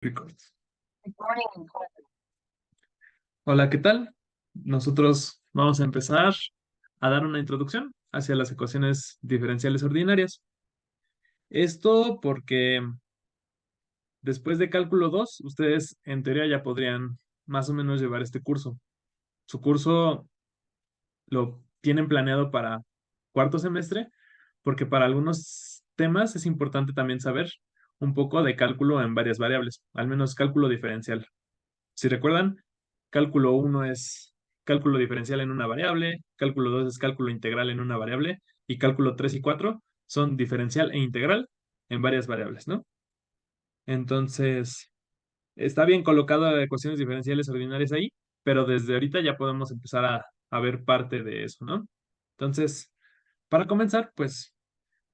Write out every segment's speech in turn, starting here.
Record. Hola, ¿qué tal? Nosotros vamos a empezar a dar una introducción hacia las ecuaciones diferenciales ordinarias. Esto porque después de cálculo 2, ustedes en teoría ya podrían más o menos llevar este curso. Su curso lo tienen planeado para cuarto semestre, porque para algunos temas es importante también saber un poco de cálculo en varias variables, al menos cálculo diferencial. Si recuerdan, cálculo uno es cálculo diferencial en una variable, cálculo 2 es cálculo integral en una variable y cálculo 3 y 4 son diferencial e integral en varias variables, ¿no? Entonces, está bien colocado ecuaciones diferenciales ordinarias ahí, pero desde ahorita ya podemos empezar a ver parte de eso, ¿no? Entonces, para comenzar, pues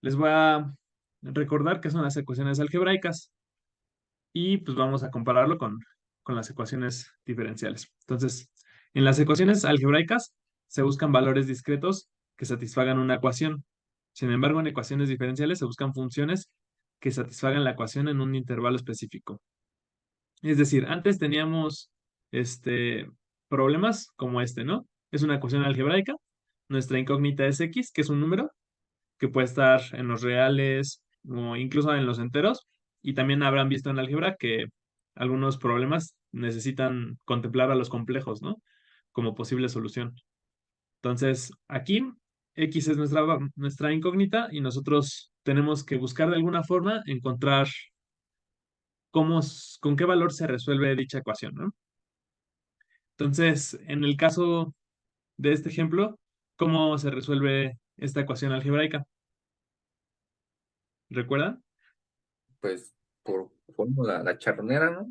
les voy a recordar qué son las ecuaciones algebraicas y pues vamos a compararlo con las ecuaciones diferenciales. Entonces, en las ecuaciones algebraicas se buscan valores discretos que satisfagan una ecuación. Sin embargo, en ecuaciones diferenciales se buscan funciones que satisfagan la ecuación en un intervalo específico. Es decir, antes teníamos este, problemas como este, ¿no? Es una ecuación algebraica. Nuestra incógnita es x, que es un número que puede estar en los reales o incluso en los enteros. Y también habrán visto en álgebra que algunos problemas necesitan contemplar a los complejos, ¿no? Como posible solución. Entonces, aquí X es nuestra incógnita y nosotros tenemos que buscar de alguna forma encontrar con qué valor se resuelve dicha ecuación, ¿no? Entonces, en el caso de este ejemplo, ¿cómo se resuelve esta ecuación algebraica? ¿Recuerdan? Pues por fórmula, la charronera, ¿no?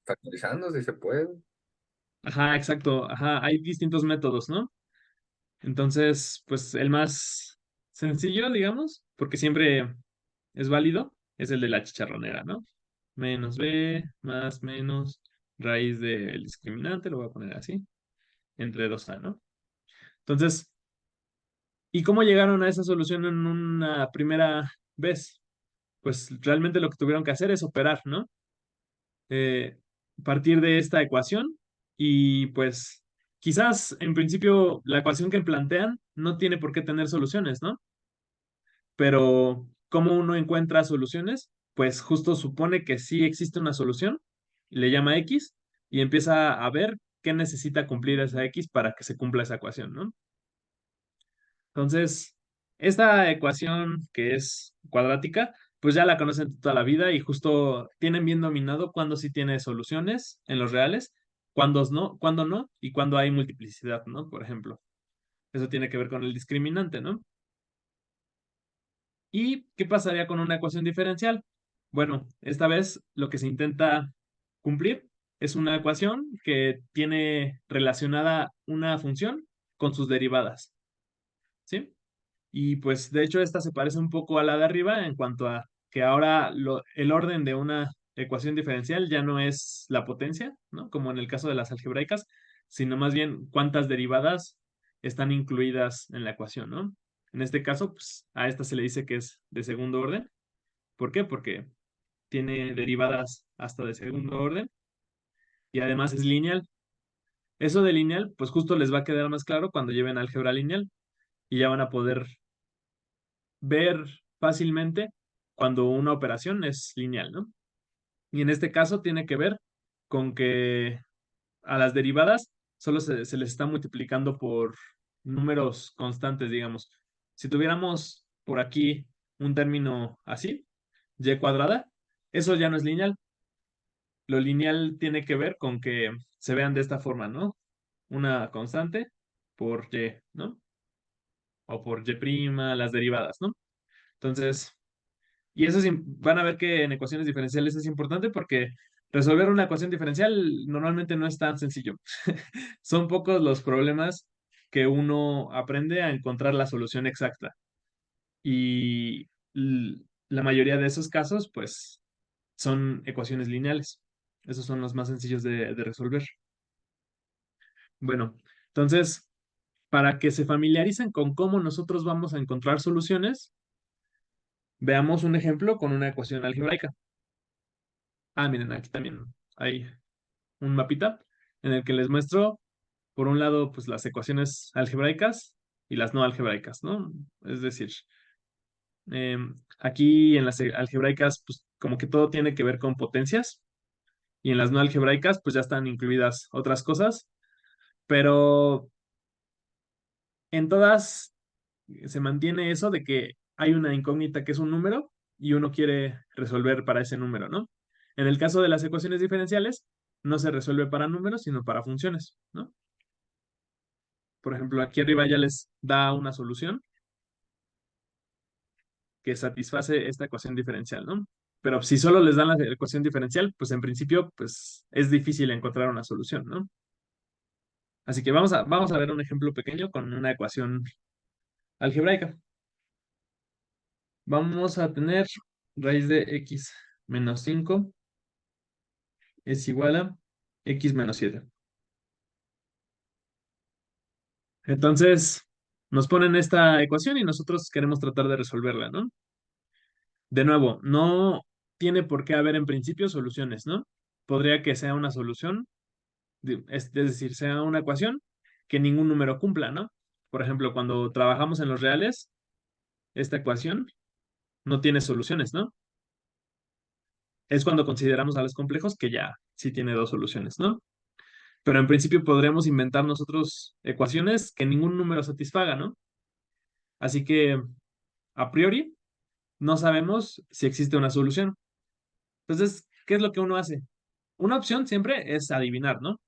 Factorizando si se puede. Ajá, exacto. Ajá, hay distintos métodos, ¿no? Entonces, pues el más sencillo, digamos, porque siempre es válido, es el de la chicharronera, ¿no? Menos b más menos raíz del discriminante, lo voy a poner así, entre 2a, ¿no? Entonces, ¿y cómo llegaron a esa solución en una primera vez? Pues realmente lo que tuvieron que hacer es operar, ¿no? eh, Partir de esta ecuación y pues quizás en principio la ecuación que plantean no tiene por qué tener soluciones, ¿no? Pero ¿cómo uno encuentra soluciones? Pues justo supone que sí existe una solución, le llama X y empieza a ver qué necesita cumplir esa X para que se cumpla esa ecuación, ¿no? Entonces, esta ecuación que es cuadrática, pues ya la conocen toda la vida y justo tienen bien dominado cuándo sí tiene soluciones en los reales, cuándo no y cuándo hay multiplicidad, ¿no? Por ejemplo, eso tiene que ver con el discriminante, ¿no? ¿Y qué pasaría con una ecuación diferencial? Bueno, esta vez lo que se intenta cumplir es una ecuación que tiene relacionada una función con sus derivadas, ¿sí? Y pues de hecho esta se parece un poco a la de arriba en cuanto a que ahora el orden de una ecuación diferencial ya no es la potencia, ¿no? Como en el caso de las algebraicas, sino más bien cuántas derivadas están incluidas en la ecuación, ¿no? En este caso, pues a esta se le dice que es de segundo orden. ¿Por qué? Porque tiene derivadas hasta de segundo orden y además es lineal. Eso de lineal, pues justo les va a quedar más claro cuando lleven álgebra lineal y ya van a poder ver fácilmente cuando una operación es lineal, ¿no? Y en este caso tiene que ver con que a las derivadas solo se les está multiplicando por números constantes, digamos. Si tuviéramos por aquí un término así, y cuadrada, eso ya no es lineal. Lo lineal tiene que ver con que se vean de esta forma, ¿no? Una constante por y, ¿no? O por y', las derivadas, ¿no? Entonces, y eso van a ver que en ecuaciones diferenciales es importante porque resolver una ecuación diferencial normalmente no es tan sencillo. Son pocos los problemas que uno aprende a encontrar la solución exacta. Y la mayoría de esos casos, pues, son ecuaciones lineales. Esos son los más sencillos de resolver. Bueno, entonces, para que se familiaricen con cómo nosotros vamos a encontrar soluciones, veamos un ejemplo con una ecuación algebraica. Miren, aquí también hay un mapita en el que les muestro, por un lado, pues las ecuaciones algebraicas y las no algebraicas, ¿no? Es decir, aquí en las algebraicas, pues como que todo tiene que ver con potencias, y en las no algebraicas, pues ya están incluidas otras cosas, pero en todas se mantiene eso de que hay una incógnita que es un número y uno quiere resolver para ese número, ¿no? En el caso de las ecuaciones diferenciales, no se resuelve para números, sino para funciones, ¿no? Por ejemplo, aquí arriba ya les da una solución que satisface esta ecuación diferencial, ¿no? Pero si solo les dan la ecuación diferencial, pues en principio, pues es difícil encontrar una solución, ¿no? Así que vamos a ver un ejemplo pequeño con una ecuación algebraica. Vamos a tener raíz de x menos 5 es igual a x menos 7. Entonces, nos ponen esta ecuación y nosotros queremos tratar de resolverla, ¿no? De nuevo, no tiene por qué haber en principio soluciones, ¿no? Podría que sea una solución, es decir, sea una ecuación que ningún número cumpla, ¿no? Por ejemplo, cuando trabajamos en los reales, esta ecuación no tiene soluciones, ¿no? Es cuando consideramos a los complejos que ya sí tiene dos soluciones, ¿no? Pero en principio podríamos inventar nosotros ecuaciones que ningún número satisfaga, ¿no? Así que, a priori, no sabemos si existe una solución. Entonces, ¿qué es lo que uno hace? Una opción siempre es adivinar, ¿no?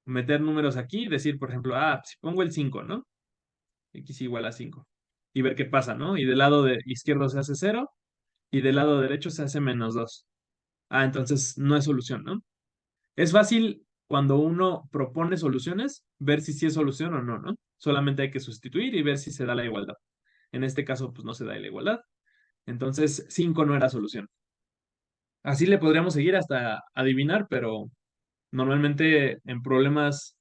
Meter números aquí y decir, por ejemplo, si pongo el 5, ¿no? X igual a 5. Y ver qué pasa, ¿no? Y del lado de izquierdo se hace 0 y del lado derecho se hace menos 2. Entonces no es solución, ¿no? Es fácil cuando uno propone soluciones, ver si sí es solución o no, ¿no? Solamente hay que sustituir y ver si se da la igualdad. En este caso, pues no se da la igualdad. Entonces, 5 no era solución. Así le podríamos seguir hasta adivinar, pero normalmente en problemas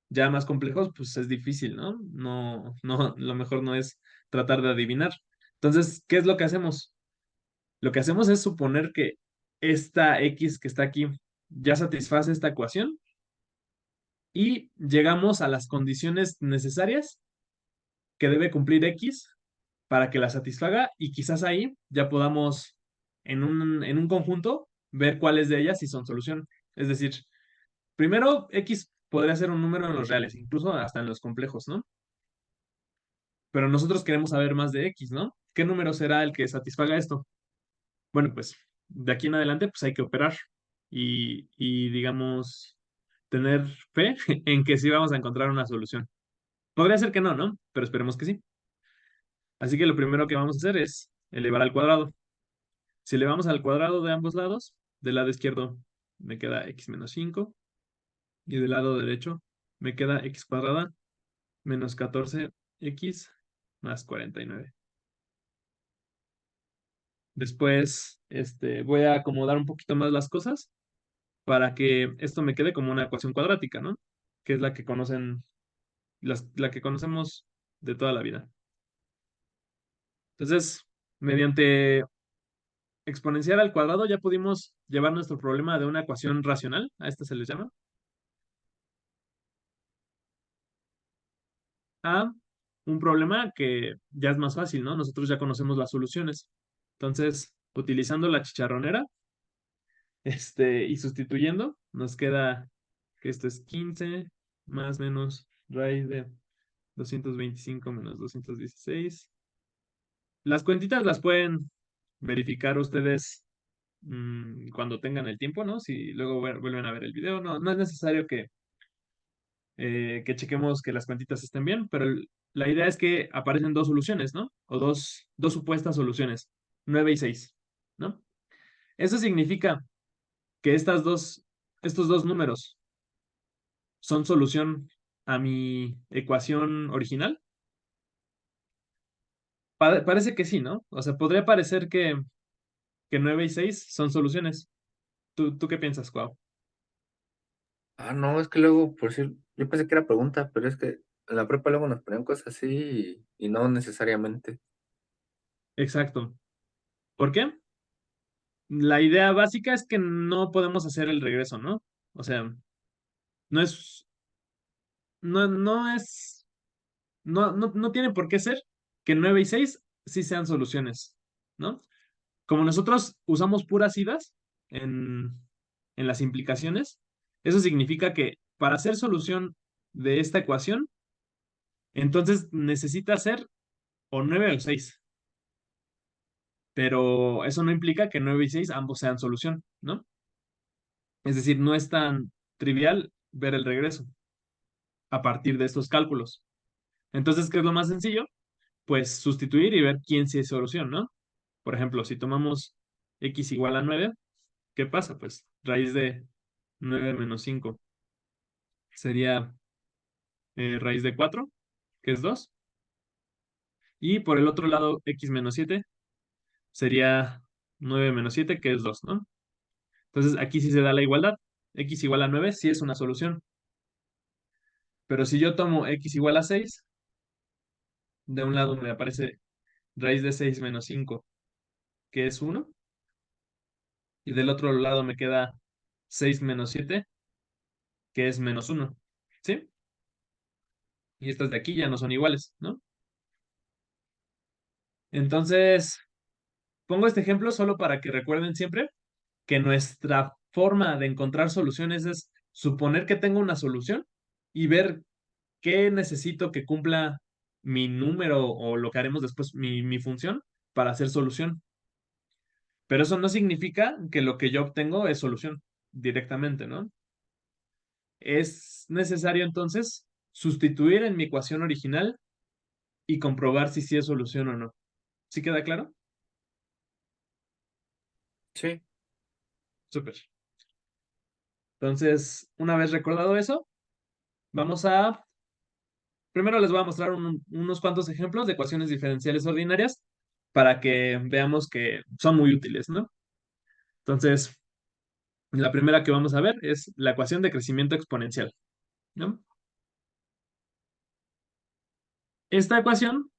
ya más complejos, pues es difícil, ¿no? No, lo mejor no es tratar de adivinar. Entonces, ¿qué es lo que hacemos? Lo que hacemos es suponer que esta X que está aquí ya satisface esta ecuación y llegamos a las condiciones necesarias que debe cumplir X para que la satisfaga y quizás ahí ya podamos en un conjunto ver cuáles de ellas sí son solución. Es decir, primero X podría ser un número en los reales, incluso hasta en los complejos, ¿no? Pero nosotros queremos saber más de X, ¿no? ¿Qué número será el que satisfaga esto? Bueno, pues de aquí en adelante pues hay que operar y digamos tener fe en que sí vamos a encontrar una solución. Podría ser que no, ¿no? Pero esperemos que sí. Así que lo primero que vamos a hacer es elevar al cuadrado. Si elevamos al cuadrado de ambos lados, del lado izquierdo me queda x menos 5 y del lado derecho me queda x cuadrada menos 14x más 49. Después voy a acomodar un poquito más las cosas para que esto me quede como una ecuación cuadrática, ¿no? Que es la que la que conocemos de toda la vida. Entonces, mediante exponencial al cuadrado ya pudimos llevar nuestro problema de una ecuación racional, a esta se les llama, a un problema que ya es más fácil, ¿no? Nosotros ya conocemos las soluciones. Entonces, utilizando la chicharronera, y sustituyendo, nos queda que esto es 15 más menos raíz de 225 menos 216. Las cuentitas las pueden verificar ustedes cuando tengan el tiempo, ¿no? Si luego vuelven a ver el video, no es necesario que chequemos que las cuentitas estén bien, pero la idea es que aparecen dos soluciones, ¿no? O dos supuestas soluciones, 9 y 6, ¿no? Eso significa que estos dos números son solución a mi ecuación original. Parece que sí, ¿no? O sea, podría parecer que 9 y 6 son soluciones. ¿Tú qué piensas, Cuau? No, es que luego, por decir, yo pensé que era pregunta, pero es que en la prepa luego nos ponían cosas así y no necesariamente. Exacto. ¿Por qué? La idea básica es que no podemos hacer el regreso, ¿no? O sea, no es, no es, no tiene por qué ser que 9 y 6 sí sean soluciones, ¿no? Como nosotros usamos puras idas en las implicaciones, eso significa que para hacer solución de esta ecuación, entonces necesita ser o 9 o 6, pero eso no implica que 9 y 6 ambos sean solución, ¿no? Es decir, no es tan trivial ver el regreso a partir de estos cálculos. Entonces, ¿qué es lo más sencillo? Pues sustituir y ver quién sí es solución, ¿no? Por ejemplo, si tomamos x igual a 9, ¿qué pasa? Pues raíz de 9 menos 5 sería raíz de 4, que es 2. Y por el otro lado, x menos 7 sería 9 menos 7, que es 2, ¿no? Entonces aquí sí se da la igualdad. X igual a 9 sí es una solución. Pero si yo tomo x igual a 6, de un lado me aparece raíz de 6 menos 5, que es 1. Y del otro lado me queda 6 menos 7, que es menos 1. ¿Sí? Y estas de aquí ya no son iguales, ¿no? Entonces, pongo este ejemplo solo para que recuerden siempre que nuestra forma de encontrar soluciones es suponer que tengo una solución y ver qué necesito que cumpla mi número o lo que haremos después, mi función, para hacer solución. Pero eso no significa que lo que yo obtengo es solución directamente, ¿no? Es necesario entonces sustituir en mi ecuación original y comprobar si sí es solución o no. ¿Sí queda claro? Sí, Súper. Entonces, una vez recordado eso, vamos a... Primero les voy a mostrar unos cuantos ejemplos de ecuaciones diferenciales ordinarias para que veamos que son muy útiles, ¿no? Entonces, la primera que vamos a ver es la ecuación de crecimiento exponencial, ¿no? Esta ecuación,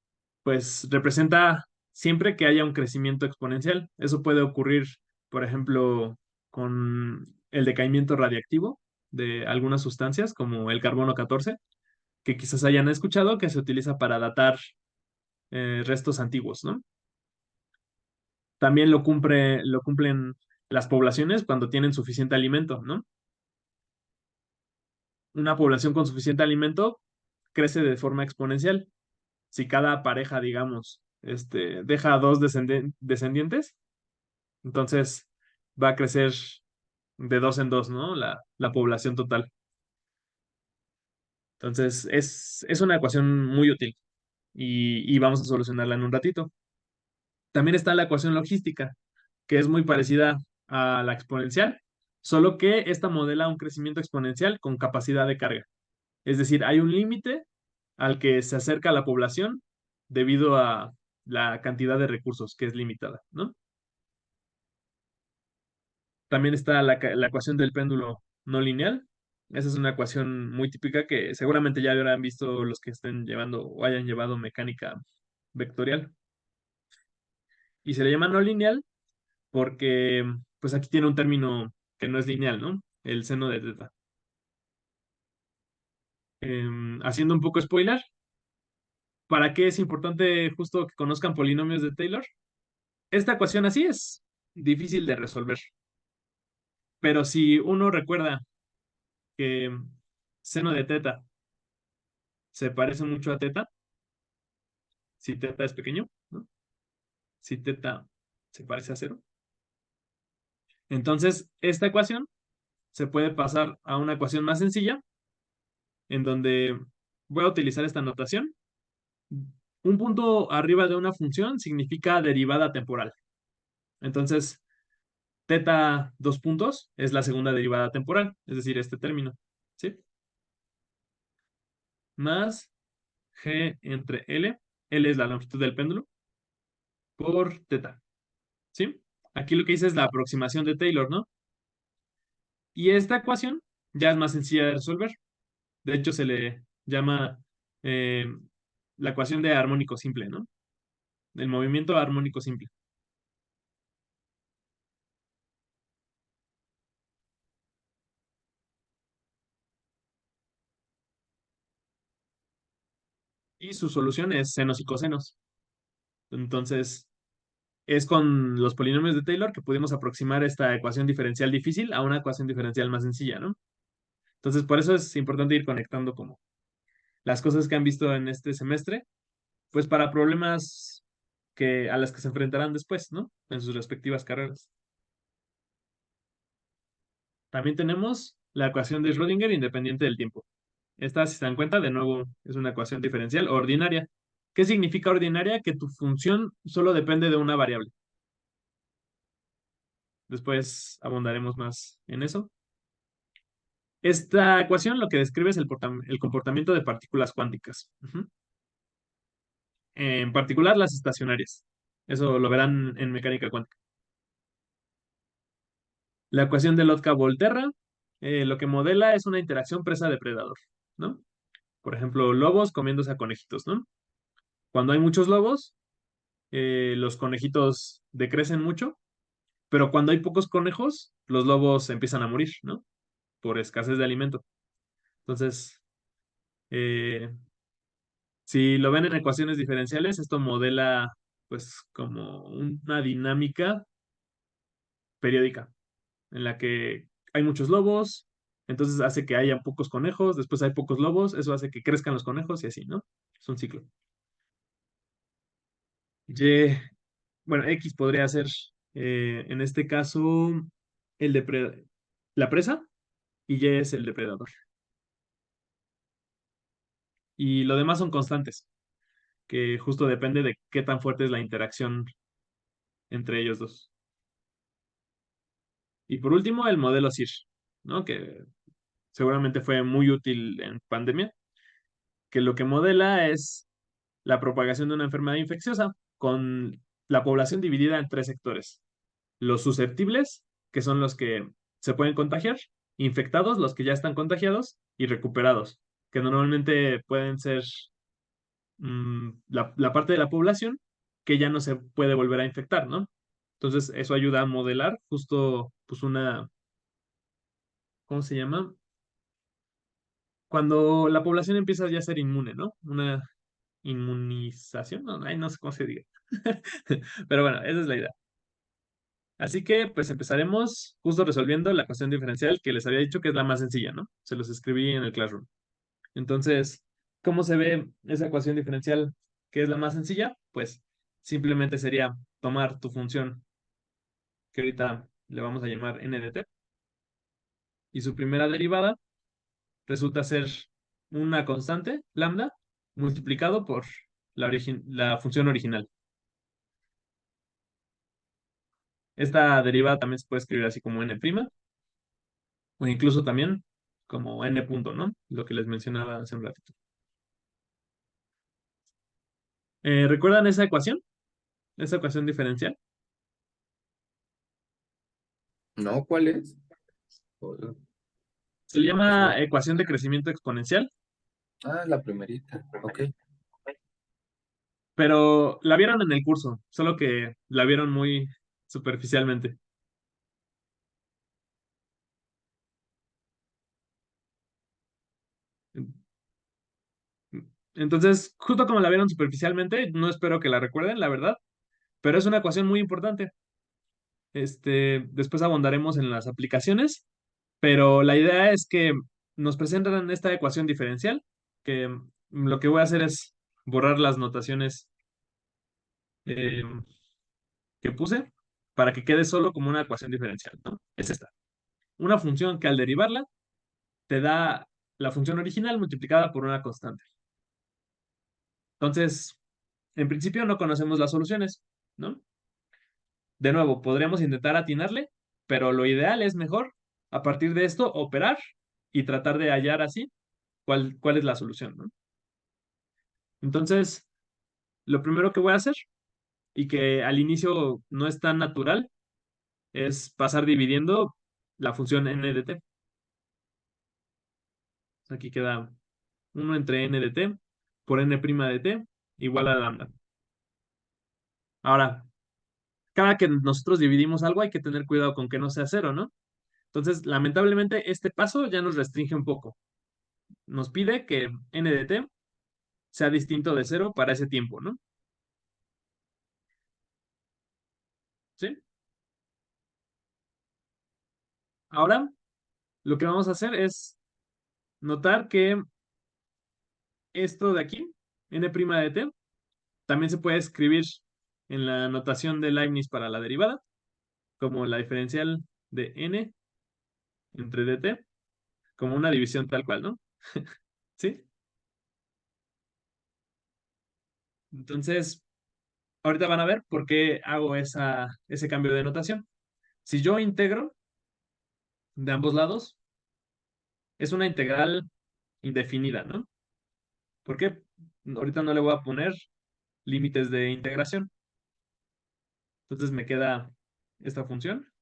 pues, representa siempre que haya un crecimiento exponencial. Eso puede ocurrir, por ejemplo, con el decaimiento radiactivo de algunas sustancias, como el carbono 14, que quizás hayan escuchado que se utiliza para datar restos antiguos, ¿no? También lo cumplen las poblaciones cuando tienen suficiente alimento, ¿no? Una población con suficiente alimento crece de forma exponencial. Si cada pareja, digamos, deja dos descendientes, entonces va a crecer de dos en dos, ¿no? La población total. Entonces, es una ecuación muy útil y vamos a solucionarla en un ratito. También está la ecuación logística, que es muy parecida a la exponencial, solo que esta modela un crecimiento exponencial con capacidad de carga. Es decir, hay un límite al que se acerca la población debido a la cantidad de recursos que es limitada, ¿no? También está la ecuación del péndulo no lineal. Esa es una ecuación muy típica que seguramente ya habrán visto los que estén llevando o hayan llevado mecánica vectorial. Y se le llama no lineal porque, pues aquí tiene un término que no es lineal, ¿no? El seno de teta. Haciendo un poco spoiler, ¿para qué es importante justo que conozcan polinomios de Taylor? Esta ecuación así es difícil de resolver, pero si uno recuerda que seno de teta se parece mucho a teta, si teta es pequeño, ¿no? Si teta se parece a cero, entonces esta ecuación se puede pasar a una ecuación más sencilla, en donde voy a utilizar esta notación. Un punto arriba de una función significa derivada temporal. Entonces, teta dos puntos es la segunda derivada temporal, es decir, este término, ¿sí? Más g entre L, L es la longitud del péndulo, por teta, ¿sí? Aquí lo que dice es la aproximación de Taylor, ¿no? Y esta ecuación ya es más sencilla de resolver. De hecho, se le llama eh, la ecuación de armónico simple, ¿no? El movimiento armónico simple. y su solución es senos y cosenos. Entonces, es con los polinomios de Taylor que pudimos aproximar esta ecuación diferencial difícil a una ecuación diferencial más sencilla, ¿no? Entonces, por eso es importante ir conectando como las cosas que han visto en este semestre, pues para problemas a las que se enfrentarán después, ¿no? En sus respectivas carreras. También tenemos la ecuación de Schrödinger independiente del tiempo. Esta, si se dan cuenta, de nuevo es una ecuación diferencial ordinaria. ¿Qué significa ordinaria? Que tu función solo depende de una variable. Después abundaremos más en eso. Esta ecuación lo que describe es el comportamiento de partículas cuánticas. Ujú. En particular las estacionarias. Eso lo verán en mecánica cuántica. La ecuación de Lotka-Volterra lo que modela es una interacción presa-depredador, ¿no? Por ejemplo, lobos comiéndose a conejitos, ¿no? Cuando hay muchos lobos, los conejitos decrecen mucho, pero cuando hay pocos conejos, los lobos empiezan a morir, ¿no? Por escasez de alimento. Entonces, eh, si lo ven en ecuaciones diferenciales, esto modela pues como una dinámica periódica en la que hay muchos lobos, entonces hace que haya pocos conejos, después hay pocos lobos, eso hace que crezcan los conejos y así, ¿no? Es un ciclo. Y, bueno, X podría ser, en este caso, la presa y Y es el depredador. Y lo demás son constantes, que justo depende de qué tan fuerte es la interacción entre ellos dos. Y por último, el modelo SIR, ¿no? Que seguramente fue muy útil en pandemia, que lo que modela es la propagación de una enfermedad infecciosa con la población dividida en tres sectores. Los susceptibles, que son los que se pueden contagiar, infectados, los que ya están contagiados, y recuperados, que normalmente pueden ser la parte de la población que ya no se puede volver a infectar, ¿no? Entonces, eso ayuda a modelar justo, pues ¿cómo se llama? Cuando la población empieza ya a ser inmune, ¿no? Una inmunización, no, ay, no sé cómo se diga. Pero bueno, esa es la idea. Así que, pues empezaremos justo resolviendo la ecuación diferencial que les había dicho que es la más sencilla, ¿no? Se los escribí en el Classroom. Entonces, ¿cómo se ve esa ecuación diferencial que es la más sencilla? Pues simplemente sería tomar tu función, que ahorita le vamos a llamar n de t, y su primera derivada resulta ser una constante, lambda, multiplicado por la función original. Esta derivada también se puede escribir así como n', o incluso también como n punto, ¿no? Lo que les mencionaba hace un ratito. ¿Recuerdan esa ecuación? Esa ecuación diferencial. No, ¿cuál es? Se le Por favor. llama ecuación de crecimiento exponencial, Ah, la primerita. Ok. pero la vieron en el curso, solo que la vieron muy superficialmente. Entonces, justo como la vieron superficialmente, no espero que la recuerden, la verdad, pero es una ecuación muy importante. Después abondaremos en las aplicaciones, pero la idea es que nos presentan esta ecuación diferencial, que lo que voy a hacer es borrar las notaciones eh, que puse para que quede solo como una ecuación diferencial, ¿no? Es esta. Una función que al derivarla te da la función original multiplicada por una constante. Entonces, en principio no conocemos las soluciones, ¿no? De nuevo, podríamos intentar atinarle, pero lo ideal es mejor, a partir de esto, operar y tratar de hallar así cuál es la solución, ¿no? Entonces, lo primero que voy a hacer, y que al inicio no es tan natural, es pasar dividiendo la función n de t. Aquí queda 1 entre n de t por n' de t igual a lambda. Ahora, cada que nosotros dividimos algo hay que tener cuidado con que no sea cero, ¿no? Entonces, lamentablemente, este paso ya nos restringe un poco. Nos pide que n de t sea distinto de cero para ese tiempo, ¿no? ¿Sí? Ahora, lo que vamos a hacer es notar que esto de aquí, n' de t, también se puede escribir en la notación de Leibniz para la derivada, como la diferencial de n entre dt, como una división tal cual, ¿no? ¿Sí? Entonces, ahorita van a ver por qué hago ese cambio de notación. Si yo integro de ambos lados, es una integral indefinida, ¿no? ¿Por qué? Ahorita no le voy a poner límites de integración. Entonces me queda esta función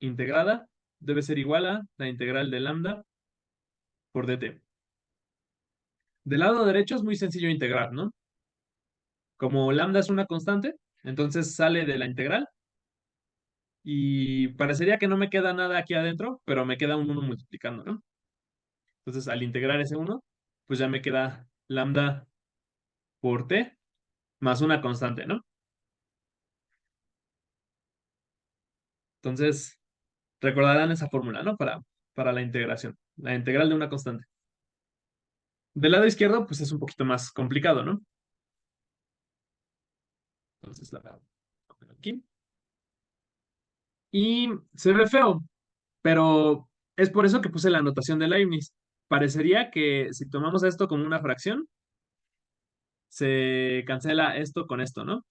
integrada, debe ser igual a la integral de lambda por dt. Del lado derecho es muy sencillo integrar, ¿no? Como lambda es una constante, entonces sale de la integral y parecería que no me queda nada aquí adentro, pero me queda un 1 multiplicando, ¿no? Entonces al integrar ese 1, pues ya me queda lambda por t más una constante, ¿no? Entonces recordarán esa fórmula, ¿no? Para la integración, la integral de una constante. Del lado izquierdo, pues es un poquito más complicado, ¿no? Entonces la pongo aquí. Y se ve feo, pero es por eso que puse la anotación de Leibniz. Parecería que si tomamos esto como una fracción, se cancela esto con esto, ¿no?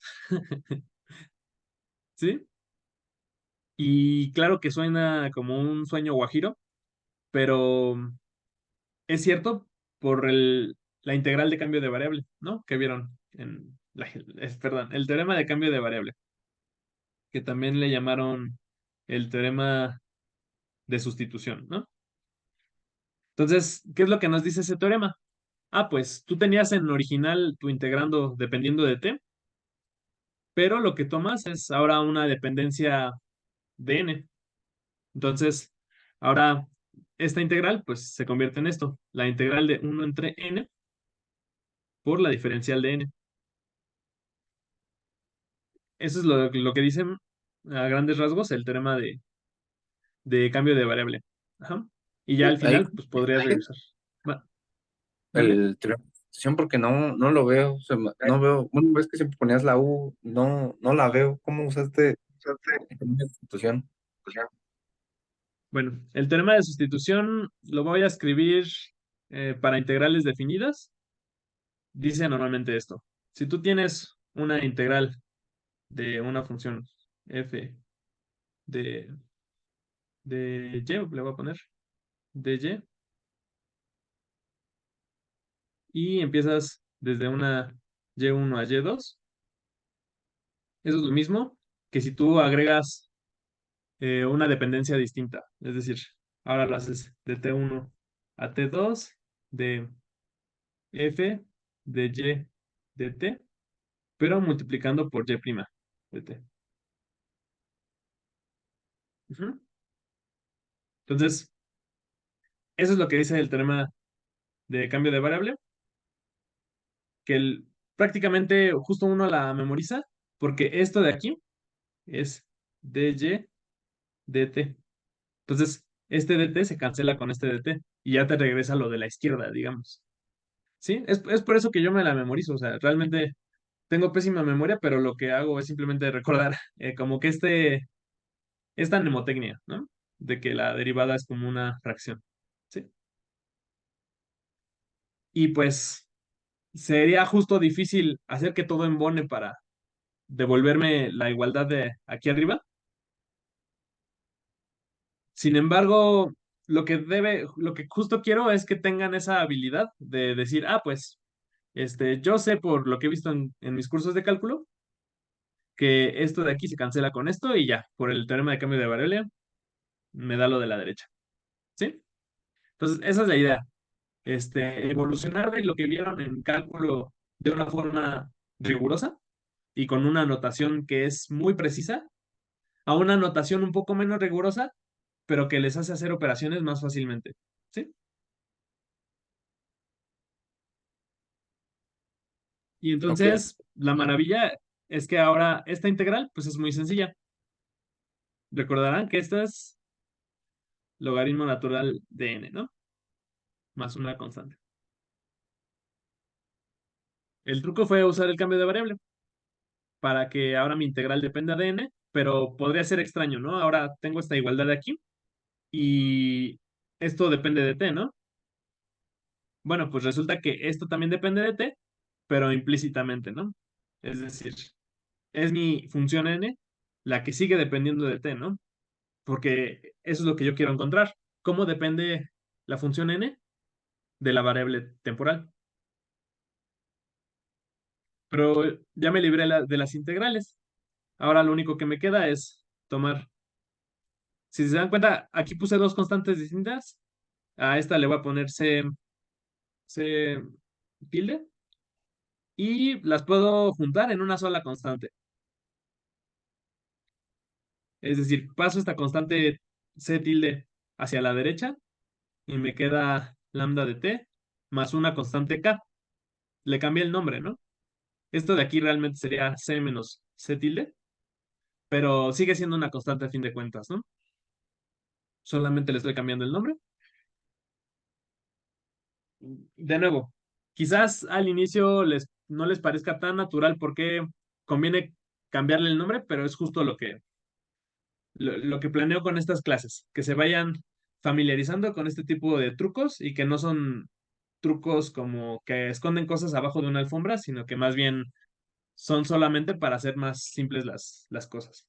¿Sí? Y claro que suena como un sueño guajiro, pero es cierto por la integral de cambio de variable, ¿no? Que vieron perdón, el teorema de cambio de variable, que también le llamaron el teorema de sustitución, ¿no? Entonces, ¿qué es lo que nos dice ese teorema? Ah, pues tú tenías en original tu integrando dependiendo de t, pero lo que tomas es ahora una dependencia de n. Entonces, ahora esta integral pues se convierte en esto, la integral de 1 entre n por la diferencial de n. Eso es lo que dicen a grandes rasgos el teorema de cambio de variable. Ajá. Y ya Y al ahí final, pues podrías revisar. ¿Mande? el teorema de sustitución porque no lo veo, o sea, no veo, bueno, ves que siempre ponías la U, no la veo, ¿cómo usaste el teorema de sustitución? Bueno, el teorema de sustitución lo voy a escribir para integrales definidas. Dice normalmente esto. Si tú tienes una integral de una función f de, de y, le voy a poner de y empiezas desde una y1 a y2, eso es lo mismo que si tú agregas una dependencia distinta. Es decir, ahora lo haces de t1 a t2, de f, de y, de t, pero multiplicando por y' de t. Ujú. Entonces, eso es lo que dice el teorema de cambio de variable, que prácticamente justo uno la memoriza, porque esto de aquí es dy dt. Entonces, este dt se cancela con este dt y ya te regresa lo de la izquierda, digamos. ¿Sí? Es por eso que yo me la memorizo. O sea, realmente tengo pésima memoria, pero lo que hago es simplemente recordar como que esta mnemotecnia, ¿no? De que la derivada es como una fracción. ¿Sí? Y pues sería justo difícil hacer que todo embone para devolverme la igualdad de aquí arriba. Sin embargo, lo que justo quiero es que tengan esa habilidad de decir, ah, pues, yo sé por lo que he visto en mis cursos de cálculo, que esto de aquí se cancela con esto y ya, por el teorema de cambio de variable, me da lo de la derecha. ¿Sí? Entonces, esa es la idea. Evolucionar de lo que vieron en cálculo de una forma rigurosa y con una notación que es muy precisa, a una notación un poco menos rigurosa, pero que les hace hacer operaciones más fácilmente. ¿Sí? Y Ok, entonces la maravilla es que ahora esta integral pues es muy sencilla. Recordarán que esta es logaritmo natural de n, ¿no? Más una constante. El truco fue usar el cambio de variable para que ahora mi integral dependa de n, pero podría ser extraño, ¿no? Ahora tengo esta igualdad de aquí y esto depende de t, ¿no? Bueno, pues resulta que esto también depende de t, pero implícitamente, ¿no? Es decir, es mi función n la que sigue dependiendo de t, ¿no? Porque eso es lo que yo quiero encontrar. ¿Cómo depende la función n de la variable temporal? Pero ya me libré de las integrales. Ahora lo único que me queda es tomar. Si se dan cuenta, aquí puse dos constantes distintas. A esta le voy a poner C tilde y las puedo juntar en una sola constante. Es decir, paso esta constante C tilde hacia la derecha y me queda lambda de t más una constante k. Le cambié el nombre, ¿no? Esto de aquí realmente sería C menos C tilde, pero sigue siendo una constante a fin de cuentas, ¿no? Solamente le estoy cambiando el nombre. De nuevo, quizás al inicio no les parezca tan natural porque conviene cambiarle el nombre, pero es justo lo que planeo con estas clases, que se vayan familiarizando con este tipo de trucos y que no son trucos como que esconden cosas abajo de una alfombra, sino que más bien son solamente para hacer más simples las cosas.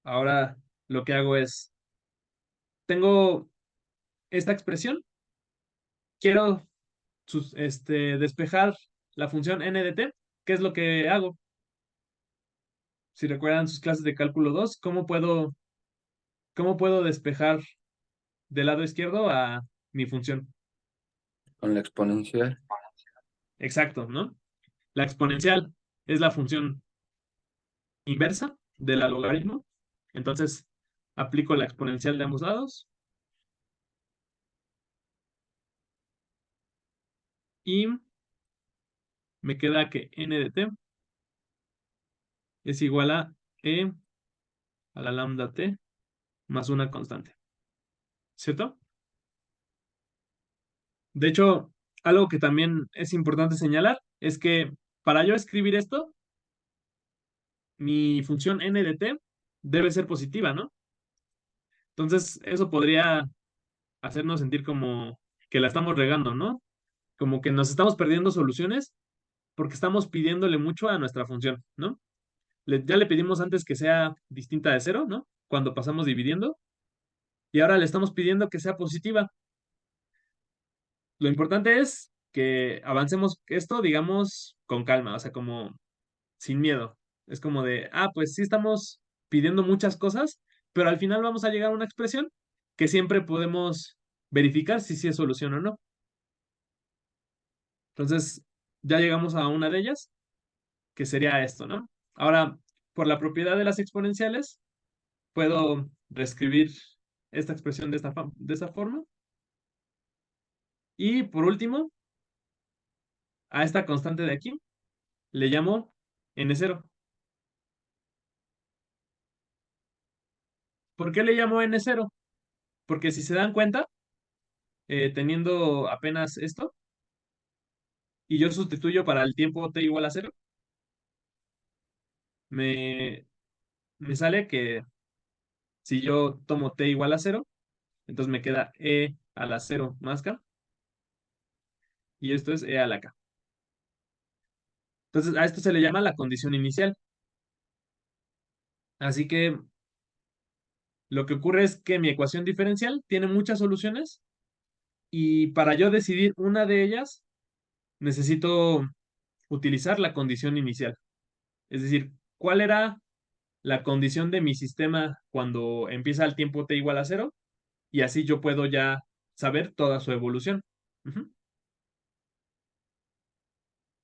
Ahora lo que hago es, tengo esta expresión, quiero despejar la función n de t. ¿Qué es lo que hago? Si recuerdan sus clases de cálculo 2, cómo puedo despejar del lado izquierdo a mi función? con la exponencial. Exacto, ¿no? La exponencial es la función inversa del logaritmo. Entonces, aplico la exponencial de ambos lados y me queda que n de t es igual a e a la lambda t más una constante, ¿cierto? De hecho, algo que también es importante señalar es que para yo escribir esto, mi función n de t debe ser positiva, ¿no? Entonces, eso podría hacernos sentir como que la estamos regando, ¿no? Como que nos estamos perdiendo soluciones porque estamos pidiéndole mucho a nuestra función, ¿no? Ya le pedimos antes que sea distinta de cero, ¿no? Cuando pasamos dividiendo, y ahora le estamos pidiendo que sea positiva. Lo importante es que avancemos esto, digamos, con calma, o sea, como sin miedo. Es como de, pues sí estamos pidiendo muchas cosas, pero al final vamos a llegar a una expresión que siempre podemos verificar si sí es solución o no. Entonces, ya llegamos a una de ellas, que sería esto, ¿no? Ahora, por la propiedad de las exponenciales, puedo reescribir esta expresión de esta forma. Y por último, a esta constante de aquí le llamo n0. ¿Por qué le llamo n0? Porque si se dan cuenta, teniendo apenas esto, y yo sustituyo para el tiempo t igual a cero, me, me sale que si yo tomo t igual a cero, entonces me queda e a la cero más k, y esto es e a la k. Entonces a esto se le llama la condición inicial. Así que lo que ocurre es que mi ecuación diferencial tiene muchas soluciones y para yo decidir una de ellas necesito utilizar la condición inicial. Es decir, ¿cuál era la condición de mi sistema cuando empieza el tiempo t igual a cero? Y así yo puedo ya saber toda su evolución. Ujú.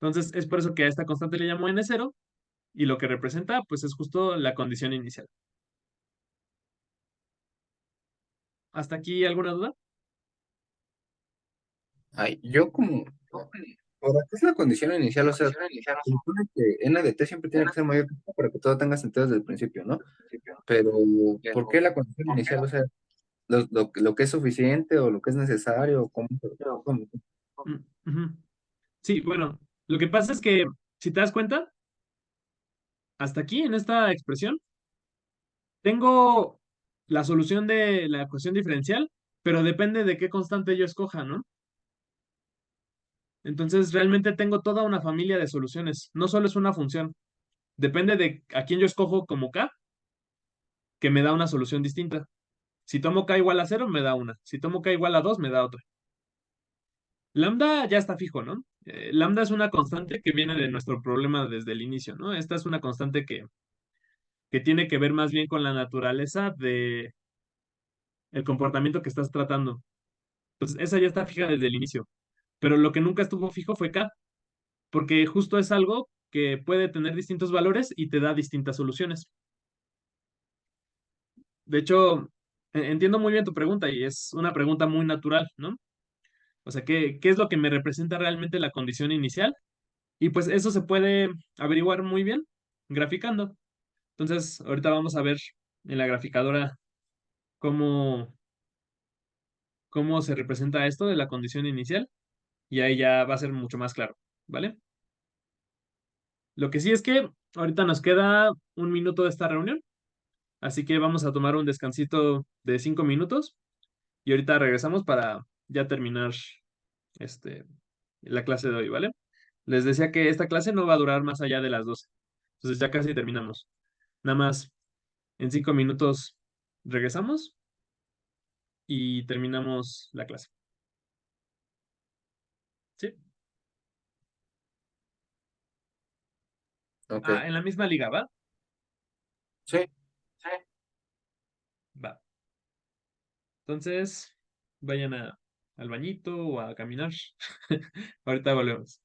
Entonces, es por eso que a esta constante le llamo n0 y lo que representa, pues es justo la condición inicial. ¿Hasta aquí alguna duda? Ay, yo como, Ahora, ¿qué es la condición inicial? O sea, se supone que n de t siempre tiene que ser mayor que uno para que todo tenga sentido desde el principio, ¿no? Pero, ¿por qué la condición inicial? O sea, lo que es suficiente o lo que es necesario, ¿cómo? cómo? Mm, ujú. Sí, bueno, lo que pasa es que, si te das cuenta, hasta aquí en esta expresión, tengo la solución de la ecuación diferencial, pero depende de qué constante yo escoja, ¿no? Entonces, realmente tengo toda una familia de soluciones, no solo es una función. Depende de a quién yo escojo como k, que me da una solución distinta. Si tomo k igual a cero, me da una. Si tomo k igual a 2, me da otra. Lambda ya está fijo, ¿no? Lambda es una constante que viene de nuestro problema desde el inicio, ¿no? Esta es una constante que tiene que ver más bien con la naturaleza de el comportamiento que estás tratando. Entonces, esa ya está fija desde el inicio. Pero lo que nunca estuvo fijo fue k, porque justo es algo que puede tener distintos valores y te da distintas soluciones. De hecho, entiendo muy bien tu pregunta y es una pregunta muy natural, ¿no? O sea, ¿qué es lo que me representa realmente la condición inicial? Y pues eso se puede averiguar muy bien graficando. Entonces, ahorita vamos a ver en la graficadora cómo, cómo se representa esto de la condición inicial y ahí ya va a ser mucho más claro, ¿vale? Lo que sí es que ahorita nos queda un minuto de esta reunión, así que vamos a tomar un descansito de 5 minutos y ahorita regresamos para ya terminar este, la clase de hoy, ¿vale? Les decía que esta clase no va a durar más allá de las 12. Entonces ya casi terminamos. Nada más en 5 minutos regresamos y terminamos la clase. ¿Sí? Ok. Ah, en la misma liga, ¿va? Sí. Va. Entonces, vayan al bañito o a caminar. Ahorita volvemos.